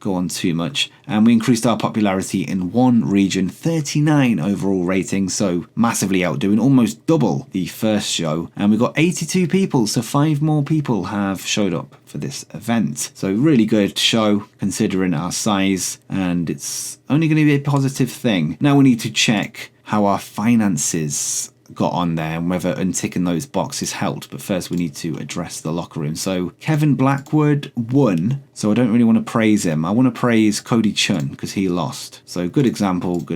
go on too much. And we increased our popularity in one region, 39 overall rating, so massively outdoing, almost double the first show. And we got 82 people, so 5 more people have showed up for this event. So really good show considering our size, and it's only going to be a positive thing. Now we need to check how our finances got on there and whether unticking those boxes helped, but first we need to address the locker room. So Kevin Blackwood won, so I don't really want to praise him. I want to praise Cody Chun because he lost. So good example.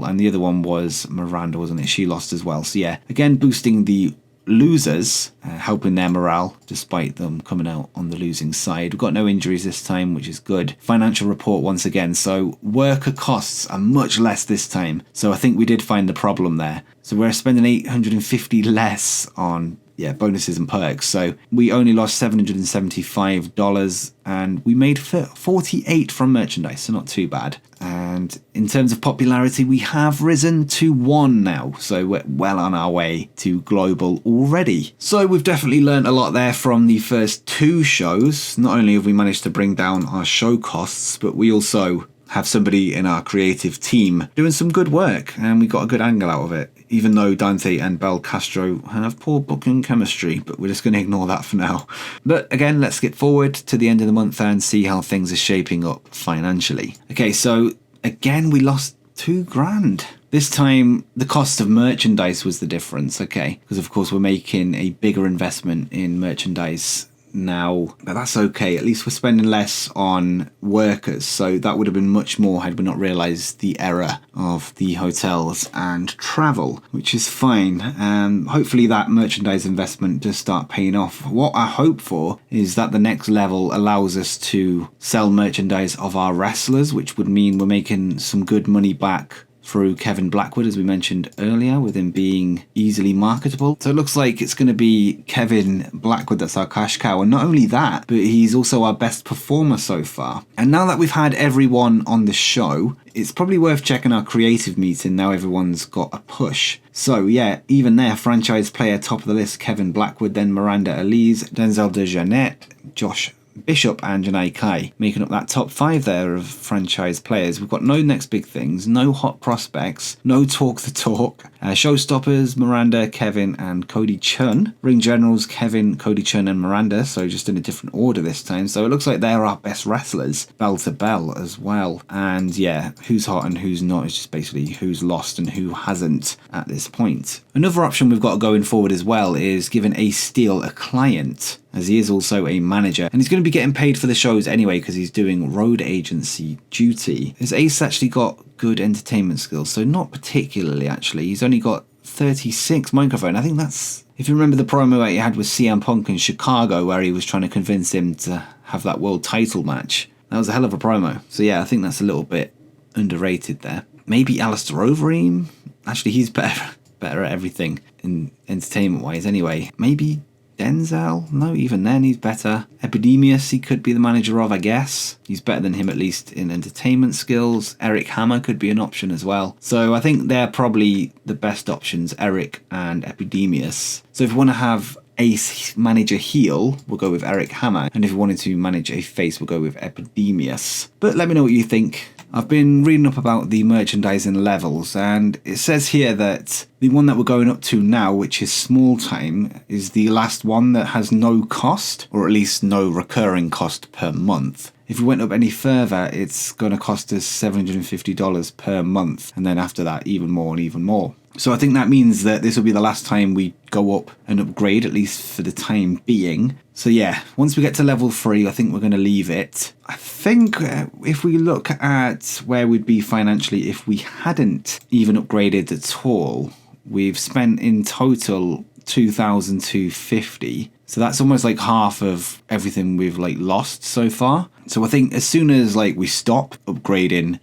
And the other one was Miranda, wasn't it? She lost as well. So yeah, again, boosting the losers, helping their morale despite them coming out on the losing side. We've got no injuries this time, which is good. Financial report once again, so worker costs are much less this time, so I think we did find the problem there. So we're spending $850 less on bonuses and perks, so we only lost $775 and we made 48 from merchandise, so not too bad. And in terms of popularity, we have risen to 1 now, so we're well on our way to global already. So we've definitely learned a lot there from the first 2 shows. Not only have we managed to bring down our show costs, but we also have somebody in our creative team doing some good work, and we got a good angle out of it, even though Dante and Bel Castro have poor booking chemistry, but we're just going to ignore that for now. But again, let's skip forward to the end of the month and see how things are shaping up financially. Okay, so again, we lost $2,000. This time, the cost of merchandise was the difference, okay? Because of course we're making a bigger investment in merchandise now, but that's okay. At least we're spending less on workers, so that would have been much more had we not realised the error of the hotels and travel, which is fine. Hopefully that merchandise investment does start paying off. What I hope for is that the next level allows us to sell merchandise of our wrestlers, which would mean we're making some good money back through Kevin Blackwood, as we mentioned earlier, with him being easily marketable. So it looks like it's going to be Kevin Blackwood that's our cash cow. And not only that, but he's also our best performer so far. And now that we've had everyone on the show, it's probably worth checking our creative meeting now everyone's got a push. So yeah, even there, franchise player top of the list, Kevin Blackwood, then Miranda Ali's, Denzel Dejournette, Josh Bishop and Janai Kai, making up that top 5 there of franchise players. We've got no next big things, no hot prospects, no talk the talk. Showstoppers, Miranda, Kevin and Cody Chun. Ring generals, Kevin, Cody Chun and Miranda, so just in a different order this time. So it looks like they're our best wrestlers, bell to bell as well. And yeah, who's hot and who's not is just basically who's lost and who hasn't at this point. Another option we've got going forward as well is giving Ace Steel a client, as he is also a manager, and he's going to be getting paid for the shows anyway because he's doing road agency duty. Has Ace actually got good entertainment skills? So not particularly, actually. He's only got 36 microphone. I think that's, if you remember the promo that he had with CM Punk in Chicago where he was trying to convince him to have that world title match. That was a hell of a promo. So yeah, I think that's a little bit underrated there. Maybe Alistair Overeem? Actually, he's better at everything in entertainment wise anyway. Maybe Denzel? No, even then he's better. Epidemius he could be the manager of, I guess. He's better than him at least in entertainment skills. Eric Hammer could be an option as well. So I think they're probably the best options, Eric and Epidemius. So if you want to have Ace manage a heel, we'll go with Eric Hammer. And if you wanted to manage a face, we'll go with Epidemius. But let me know what you think. I've been reading up about the merchandising levels, and it says here that the one that we're going up to now, which is small time, is the last one that has no cost, or at least no recurring cost per month. If we went up any further, it's going to cost us $750 per month, and then after that, even more and even more. So I think that means that this will be the last time we go up and upgrade, at least for the time being. So yeah, once we get to level 3, I think we're going to leave it. I think if we look at where we'd be financially if we hadn't even upgraded at all, we've spent in total $2,250. So that's almost like half of everything we've like lost so far. So I think as soon as like we stop upgrading,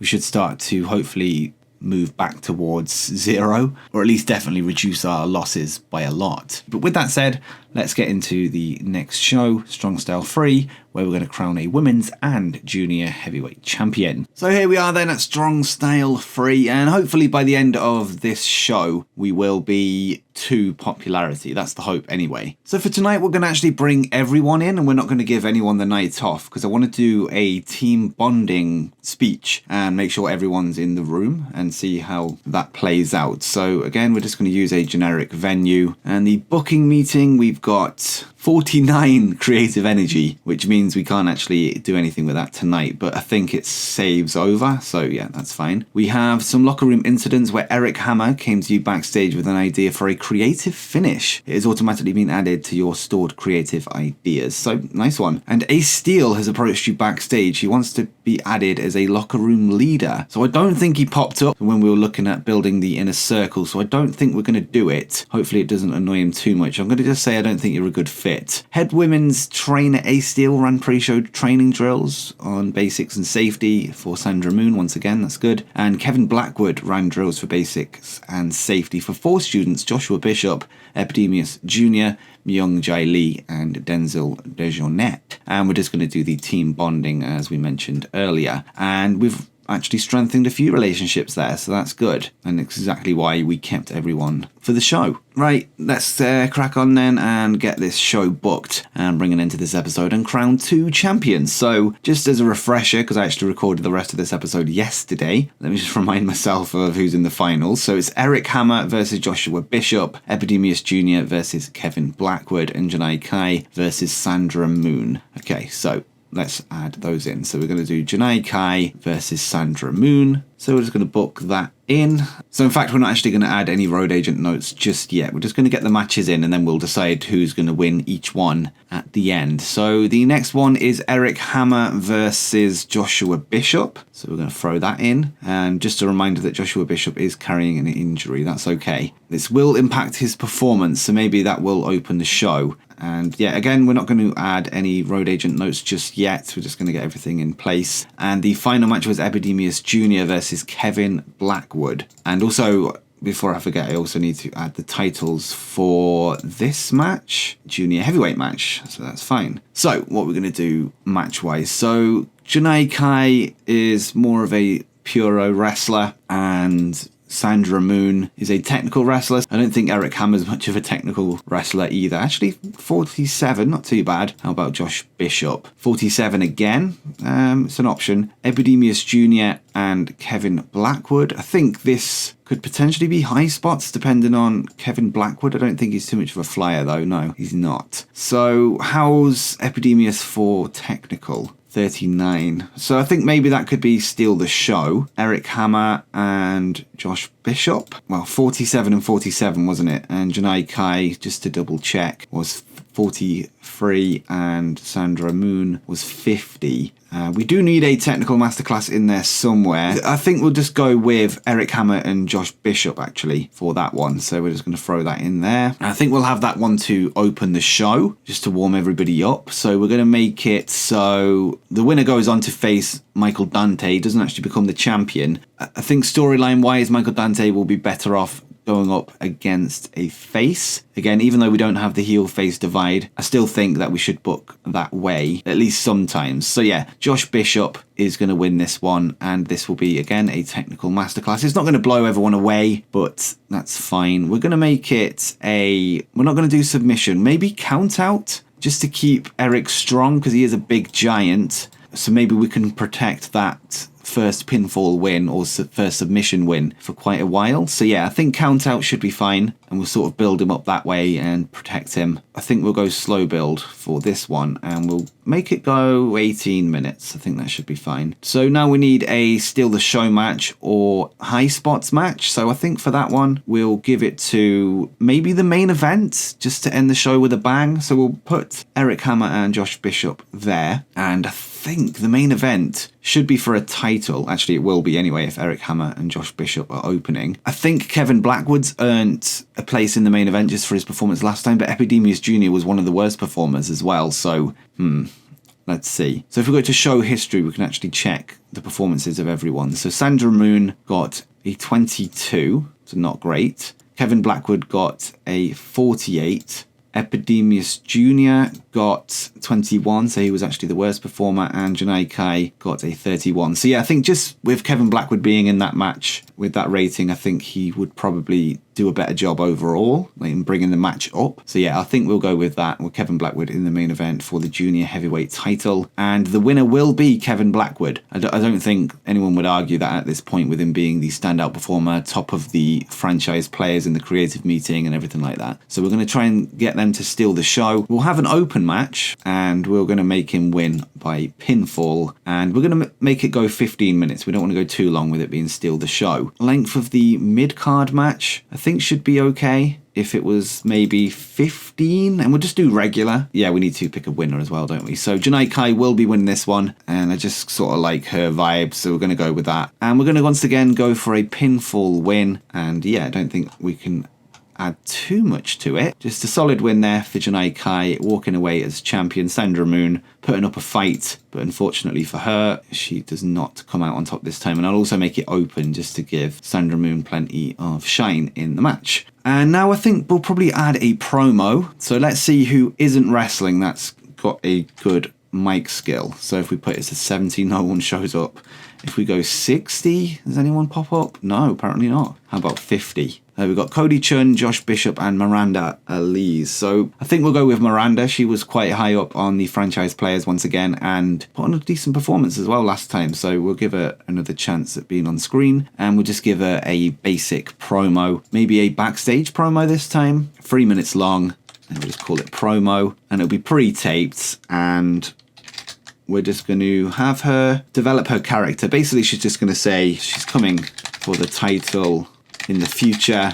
we should start to hopefully move back towards 0, or at least definitely reduce our losses by a lot. But with that said, let's get into the next show, Strong Style 3, where we're going to crown a women's and junior heavyweight champion. So here we are then at Strong Style 3, and hopefully by the end of this show, we will be to popularity. That's the hope anyway. So for tonight, we're going to actually bring everyone in, and we're not going to give anyone the night off, because I want to do a team bonding speech and make sure everyone's in the room and see how that plays out. So again, we're just going to use a generic venue, and the booking meeting, we've got 49 creative energy, which means we can't actually do anything with that tonight, but I think it saves over, so yeah, that's fine. We have some locker room incidents where Eric Hammer came to you backstage with an idea for a creative finish. It has automatically been added to your stored creative ideas, so nice one. And Ace Steel has approached you backstage. He wants to be added as a locker room leader, so I don't think he popped up when we were looking at building the inner circle, so I don't think we're going to do it. Hopefully it doesn't annoy him too much. I'm going to just say I don't think you're a good fit. Head women's trainer Ace Steel ran pre-show training drills on basics and safety for Sandra Moon. Once again, that's good. And Kevin Blackwood ran drills for basics and safety for 4 students: Joshua Bishop, Epidemius Jr., Myung Jae Lee, and Denzel Dejournette. And we're just going to do the team bonding as we mentioned earlier. And we've actually strengthened a few relationships there, so that's good, and it's exactly why we kept everyone for the show. Right, let's crack on then and get this show booked and bring an end to this episode and crown 2 champions. So just as a refresher, because I actually recorded the rest of this episode yesterday, let me just remind myself of who's in the finals. So it's Eric Hammer versus Joshua Bishop, Epidemius Jr. versus Kevin Blackwood, and Janai Kai versus Sandra Moon. Okay, so let's add those in. So we're going to do Janai Kai versus Sandra Moon. So we're just going to book that in. So in fact, we're not actually going to add any road agent notes just yet. We're just going to get the matches in, and then we'll decide who's going to win each one at the end. So the next one is Eric Hammer versus Joshua Bishop. So we're going to throw that in. And just a reminder that Joshua Bishop is carrying an injury. That's okay. This will impact his performance, so maybe that will open the show. And yeah, again, we're not going to add any road agent notes just yet. We're just going to get everything in place. And the final match was Epidemius Jr. versus Kevin Blackwood. And also, before I forget, I also need to add the titles for this match, junior heavyweight match. So that's fine. So what we're going to do match-wise. So Janai Kai is more of a puro wrestler, and Sandra Moon is a technical wrestler. I don't think Eric Hammer's much of a technical wrestler either. Actually, 47, not too bad. How about Josh Bishop? 47 again. It's an option. Epidemius Jr. and Kevin Blackwood. I think this could potentially be high spots depending on Kevin Blackwood. I don't think he's too much of a flyer though. No, he's not. So how's Epidemius for technical? 39. So I think maybe that could be Steal the Show. Eric Hammer and Josh Bishop. Well, 47 and 47, wasn't it? And Janai Kai, just to double check, was 43 and Sandra Moon was 50. We do need a technical masterclass in there somewhere. I think we'll just go with Eric Hammer and Josh Bishop actually for that one. So we're just going to throw that in there. I think we'll have that one to open the show just to warm everybody up. So we're going to make it so the winner goes on to face Michael Dante, doesn't actually become the champion. I think storyline wise, Michael Dante will be better off going up against a face. Again, even though we don't have the heel-face divide, I still think that we should book that way, at least sometimes. So yeah, Josh Bishop is going to win this one, and this will be, again, a technical masterclass. It's not going to blow everyone away, but that's fine. We're going to make it we're not going to do submission. Maybe count out, just to keep Eric strong, because he is a big giant. So maybe we can protect that first pinfall win or first submission win for quite a while. So yeah, I think count out should be fine, and we'll sort of build him up that way and protect him. I think we'll go slow build for this one, and we'll make it go 18 minutes. I think that should be fine. So now we need a Steal the Show match or high spots match. So I think for that one, we'll give it to maybe the main event just to end the show with a bang. So we'll put Eric Hammer and Josh Bishop there, and I think the main event should be for a title. Actually, it will be anyway if Eric Hammer and Josh Bishop are opening. I think Kevin Blackwood's earned a place in the main event just for his performance last time, but Epidemius Jr. was one of the worst performers as well. So, let's see. So if we go to show history, we can actually check the performances of everyone. So Sandra Moon got a 22, so not great. Kevin Blackwood got a 48. Epidemius Jr. got 21, so he was actually the worst performer, and Janai Kai got a 31. So yeah, I think just with Kevin Blackwood being in that match with that rating, I think he would probably do a better job overall, like in bringing the match up. So yeah, I think we'll go with that, with Kevin Blackwood in the main event for the junior heavyweight title, and the winner will be Kevin Blackwood. I don't think anyone would argue that at this point, with him being the standout performer, top of the franchise players in the creative meeting and everything like that. So we're going to try and get them to steal the show. We'll have an open match, and we're going to make him win by pinfall, and we're going to make it go 15 minutes. We don't want to go too long with it being steal the show. Length of the mid-card match, I think should be okay. If it was maybe 15, and we'll just do regular. Yeah, we need to pick a winner as well, don't we? So Janai Kai will be winning this one, and I just sort of like her vibe, so we're going to go with that. And we're going to once again go for a pinfall win, and yeah, I don't think we can add too much to it. Just a solid win there for Janai Kai, walking away as champion. Sandra Moon putting up a fight, but unfortunately for her, she does not come out on top this time. And I'll also make it open just to give Sandra Moon plenty of shine in the match. And now I think we'll probably add a promo. So let's see who isn't wrestling that's got a good mic skill. So if we put it to 70, no one shows up. If we go 60, does anyone pop up? No, apparently not. How about 50? We've got Cody Chun, Josh Bishop, and Miranda Elise. So I think we'll go with Miranda. She was quite high up on the franchise players once again, and put on a decent performance as well last time. So we'll give her another chance at being on screen, and we'll just give her a basic promo. Maybe a backstage promo this time. 3 minutes long, and we'll just call it promo. And it'll be pre-taped, and we're just going to have her develop her character. Basically, she's just going to say she's coming for the title in the future,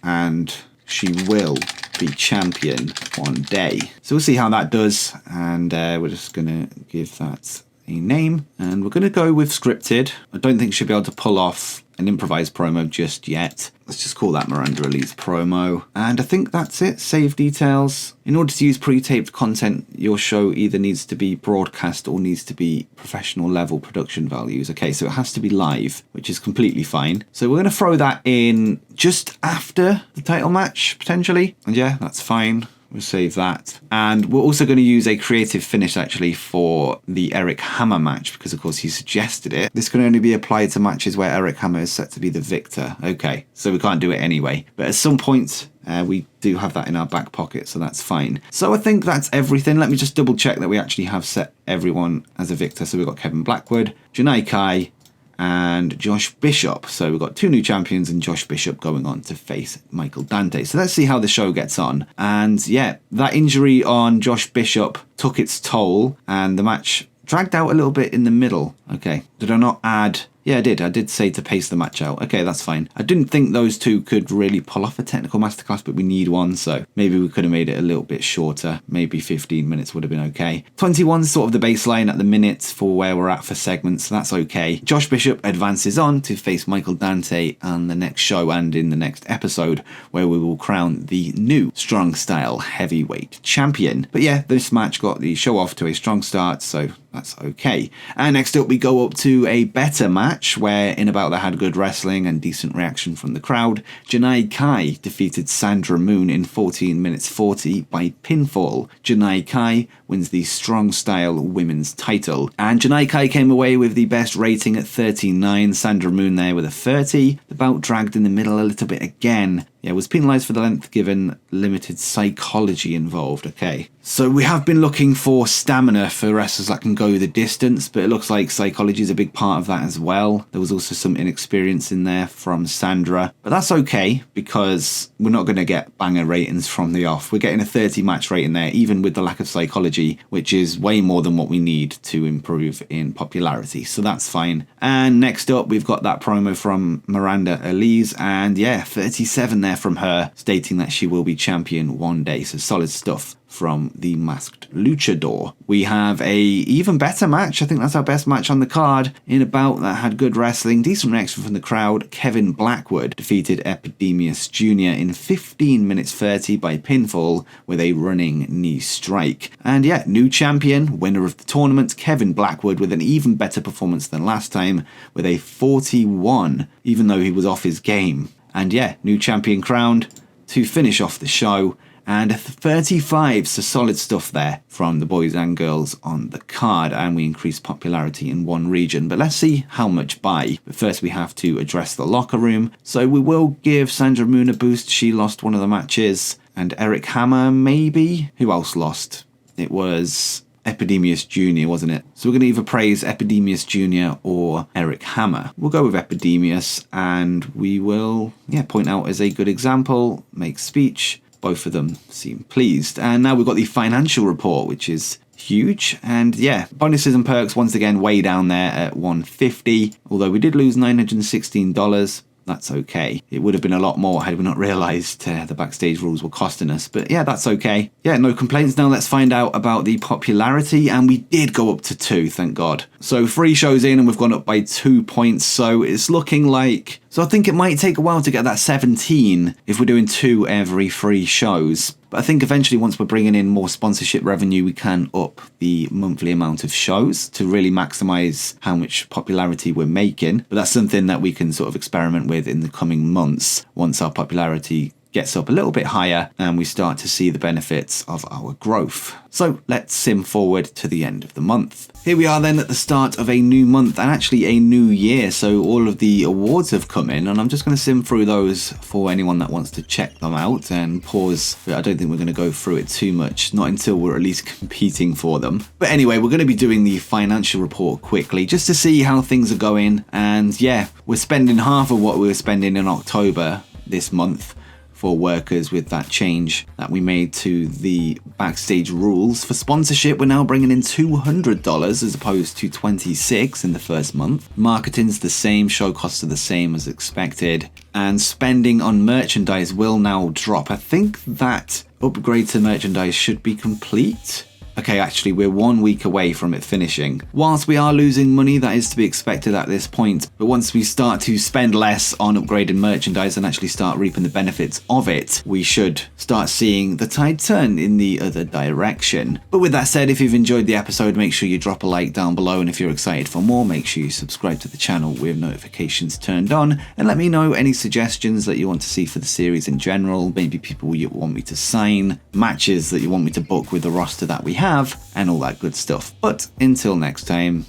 and she will be champion one day. So we'll see how that does, and we're just gonna give that a name, and we're gonna go with scripted. I don't think she'll be able to pull off an improvised promo just yet. Let's just call that Miranda Elise promo. And I think that's it. Save details. In order to use pre-taped content, your show either needs to be broadcast or needs to be professional level production values. Okay, so it has to be live, which is completely fine. So we're going to throw that in just after the title match, potentially. And yeah, that's fine. We'll save that. And we're also going to use a creative finish actually for the Eric Hammer match because of course he suggested it. This can only be applied to matches where Eric Hammer is set to be the victor. Okay, so we can't do it anyway. But at some point we do have that in our back pocket, so that's fine. So I think that's everything. Let me just double check that we actually have set everyone as a victor. So we've got Kevin Blackwood, Janai Kai, and Josh Bishop. So we've got 2 new champions and Josh Bishop going on to face Michael Dante. So let's see how the show gets on. And yeah, that injury on Josh Bishop took its toll and the match dragged out a little bit in the middle. Okay, did I not add... Yeah, I did say to pace the match out. Okay, that's fine. I didn't think those two could really pull off a technical masterclass, but we need one, so maybe we could have made it a little bit shorter. Maybe 15 minutes would have been okay. 21 is sort of the baseline at the minute for where we're at for segments, so that's okay. Josh Bishop advances on to face Michael Dante on the next show and in the next episode, where we will crown the new Strong Style Heavyweight Champion. But yeah, this match got the show off to a strong start, so that's okay. And next up we go up to a better match where In About That had good wrestling and decent reaction from the crowd. Janai Kai defeated Sandra Moon in 14 minutes 40 by pinfall. Janai Kai wins the Strong Style Women's title. And Janai Kai came away with the best rating at 39. Sandra Moon there with a 30. The bout dragged in the middle a little bit again. Yeah, was penalised for the length given limited psychology involved. Okay, so we have been looking for stamina for wrestlers that can go the distance, but it looks like psychology is a big part of that as well. There was also some inexperience in there from Sandra, but that's okay because we're not going to get banger ratings from the off. We're getting a 30 match rating there, even with the lack of psychology, which is way more than what we need to improve in popularity, so that's fine. And next up, we've got that promo from Miranda Elise, and yeah, 37 there from her, stating that she will be champion one day. So solid stuff from the Masked Luchador. We have a even better match. I think that's our best match on the card. In About That had good wrestling, decent reaction from the crowd. Kevin Blackwood defeated Epidemius Jr. in 15 minutes 30 by pinfall with a running knee strike. And yeah, new champion, winner of the tournament, Kevin Blackwood, with an even better performance than last time with a 41, even though he was off his game. And yeah, new champion crowned to finish off the show. And 35, so solid stuff there from the boys and girls on the card. And we increased popularity in one region. But let's see how much by. But first we have to address the locker room. So we will give Sandra Moon a boost. She lost one of the matches. And Eric Hammer, maybe? Who else lost? It was Epidemius Jr., wasn't it? So we're going to either praise Epidemius Jr. or Eric Hammer. We'll go with Epidemius and we will point out as a good example, make speech. Both of them seem pleased. And now we've got the financial report, which is huge. And yeah, bonuses and perks once again way down there at $150. Although we did lose $916. That's okay. It would have been a lot more had we not realised the backstage rules were costing us. But yeah, that's okay. Yeah, no complaints. Now let's find out about the popularity. And we did go up to 2, thank God. So 3 shows in and we've gone up by 2 points. So it's looking like... So I think it might take a while to get that 17 if we're doing 2 every 3 shows. But I think eventually once we're bringing in more sponsorship revenue, we can up the monthly amount of shows to really maximise how much popularity we're making. But that's something that we can sort of experiment with in the coming months once our popularity gets up a little bit higher and we start to see the benefits of our growth. So let's sim forward to the end of the month. Here we are then at the start of a new month and actually a new year. So all of the awards have come in and I'm just going to sim through those for anyone that wants to check them out and pause. I don't think we're going to go through it too much, not until we're at least competing for them. But anyway, we're going to be doing the financial report quickly just to see how things are going. And yeah, we're spending half of what we were spending in October this month for workers with that change that we made to the backstage rules. For sponsorship, we're now bringing in $200 as opposed to $26 in the first month. Marketing's the same, show costs are the same as expected, and spending on merchandise will now drop. I think that upgrade to merchandise should be complete. Okay, actually, we're 1 week away from it finishing. Whilst we are losing money, that is to be expected at this point, but once we start to spend less on upgrading merchandise and actually start reaping the benefits of it, we should start seeing the tide turn in the other direction. But with that said, if you've enjoyed the episode, make sure you drop a like down below, and if you're excited for more, make sure you subscribe to the channel with notifications turned on, and let me know any suggestions that you want to see for the series in general, maybe people you want me to sign, matches that you want me to book with the roster that we have, and all that good stuff. But until next time,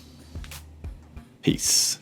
peace.